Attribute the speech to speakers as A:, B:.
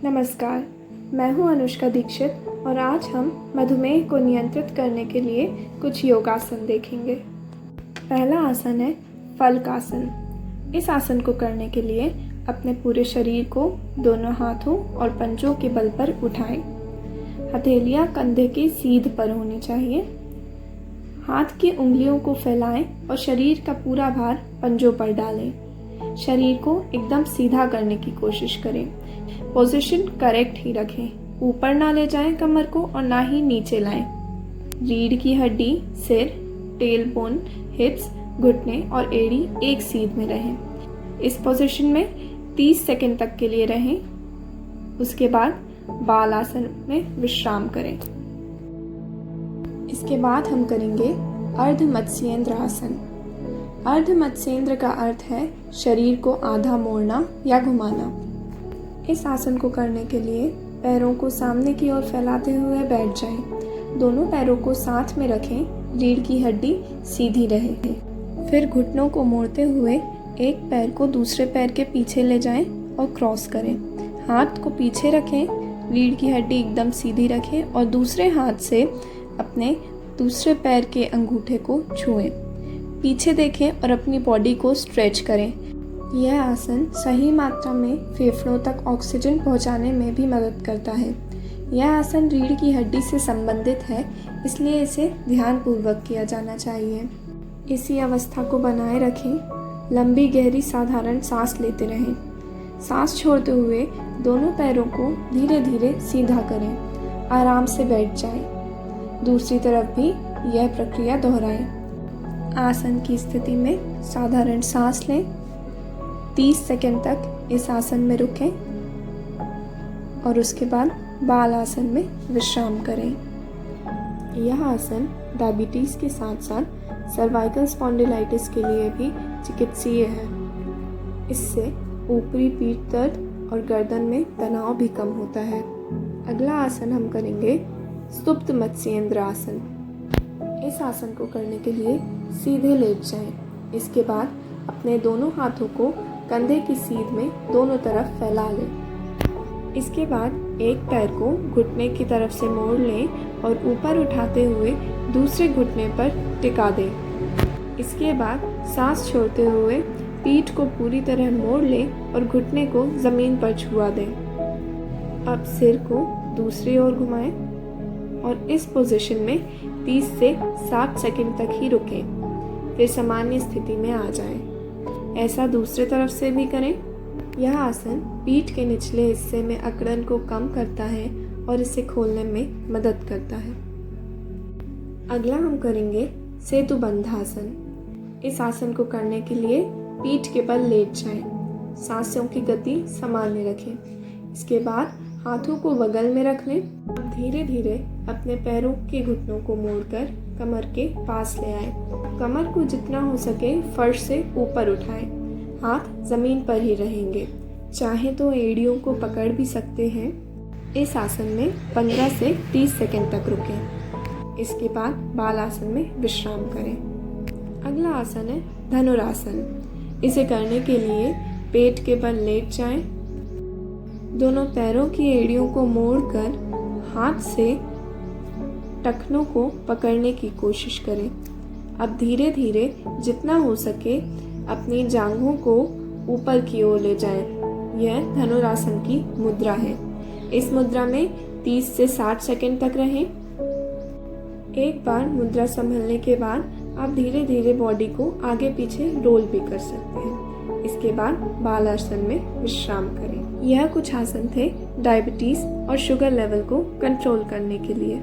A: नमस्कार, मैं हूं अनुष्का दीक्षित और आज हम मधुमेह को नियंत्रित करने के लिए कुछ योगासन देखेंगे। पहला आसन है फलकासन। इस आसन को करने के लिए अपने पूरे शरीर को दोनों हाथों और पंजों के बल पर उठाएं। हथेलियां कंधे के सीध पर होनी चाहिए। हाथ की उंगलियों को फैलाएं और शरीर का पूरा भार पंजों पर डालें। शरीर को एकदम सीधा करने की कोशिश करें। पोजीशन करेक्ट ही रखें। ऊपर ना ले जाएं कमर को और ना ही नीचे लाएं। रीढ़ की हड्डी, सिर, टेल बोन, हिप्स, घुटने और एड़ी एक सीध में रहें। इस पोजीशन में 30 सेकंड तक के लिए रहें। उसके बाद बाल आसन में विश्राम करें। इसके बाद हम करेंगे अर्ध मत्स्येंद्र आसन। अर्ध मत्स्येंद्र का अर्थ है शरीर को आधा मोड़ना या घुमाना। इस आसन को करने के लिए पैरों को सामने की ओर फैलाते हुए बैठ जाएं। दोनों पैरों को साथ में रखें। रीढ़ की हड्डी सीधी रहे। फिर घुटनों को मोड़ते हुए एक पैर को दूसरे पैर के पीछे ले जाएं और क्रॉस करें। हाथ को पीछे रखें। रीढ़ की हड्डी एकदम सीधी रखें और दूसरे हाथ से अपने दूसरे पैर के अंगूठे को छुएं। पीछे देखें और अपनी बॉडी को स्ट्रेच करें। यह आसन सही मात्रा में फेफड़ों तक ऑक्सीजन पहुंचाने में भी मदद करता है। यह आसन रीढ़ की हड्डी से संबंधित है, इसलिए इसे ध्यानपूर्वक किया जाना चाहिए। इसी अवस्था को बनाए रखें। लंबी गहरी साधारण सांस लेते रहें। सांस छोड़ते हुए दोनों पैरों को धीरे धीरे सीधा करें। आराम से बैठ जाएं। दूसरी तरफ भी यह प्रक्रिया दोहराएं। आसन की स्थिति में साधारण सांस लें। 30 सेकंड तक इस आसन में रुकें और उसके बाद बाल आसन में विश्राम करें। यह आसन डायबिटीज़ के साथ साथ सर्वाइकल स्पॉन्डिलाइटिस के लिए भी चिकित्सीय है। इससे ऊपरी पीठ दर्द और गर्दन में तनाव भी कम होता है। अगला आसन हम करेंगे सुप्त मत्स्येंद्र आसन। इस आसन को करने के लिए सीधे लेट जाएं। इसके बाद अपने दोनों हाथों को कंधे की सीध में दोनों तरफ फैला लें। इसके बाद एक पैर को घुटने की तरफ से मोड़ लें और ऊपर उठाते हुए दूसरे घुटने पर टिका दें। इसके बाद सांस छोड़ते हुए पीठ को पूरी तरह मोड़ लें और घुटने को ज़मीन पर छुआ दें। अब सिर को दूसरी ओर घुमाएं और इस पोजीशन में 30 से 60 सेकंड तक ही रुकें। फिर सामान्य स्थिति में आ जाएं। ऐसा दूसरे तरफ से भी करें। यह आसन पीठ के निचले हिस्से में अकड़न को कम करता है और इसे खोलने में मदद करता है। अगला हम करेंगे सेतुबंधासन। इस आसन को करने के लिए पीठ के बल लेट जाएं। सांसों की गति सामान्य रखें। इसके बाद हाथों को बगल में रख लें। अब धीरे धीरे अपने पैरों के घुटनों को मोड़कर कमर के पास ले आएं। कमर को जितना हो सके फर्श से ऊपर उठाएं। हाथ जमीन पर ही रहेंगे। चाहे तो एड़ियों को पकड़ भी सकते हैं। इस आसन में 15 से 30 सेकंड तक रुकें। इसके बाद बाल आसन में विश्राम करें। अगला आसन है धनुरासन। इसे करने के लिए पेट के बल लेट जाएं। दोनों पैरों की एड़ियों को मोड़कर हाथ से टखनों को पकड़ने की कोशिश करें। अब धीरे धीरे जितना हो सके अपनी जांघों को ऊपर की ओर ले जाएं। यह धनुरासन की मुद्रा है। इस मुद्रा में 30 से 60 सेकंड तक रहें। एक बार मुद्रा संभलने के बाद आप धीरे धीरे बॉडी को आगे पीछे रोल भी कर सकते हैं। इसके बाद बाल आसन में विश्राम करें। यह कुछ आसन थे डायबिटीज़ और शुगर लेवल को कंट्रोल करने के लिए।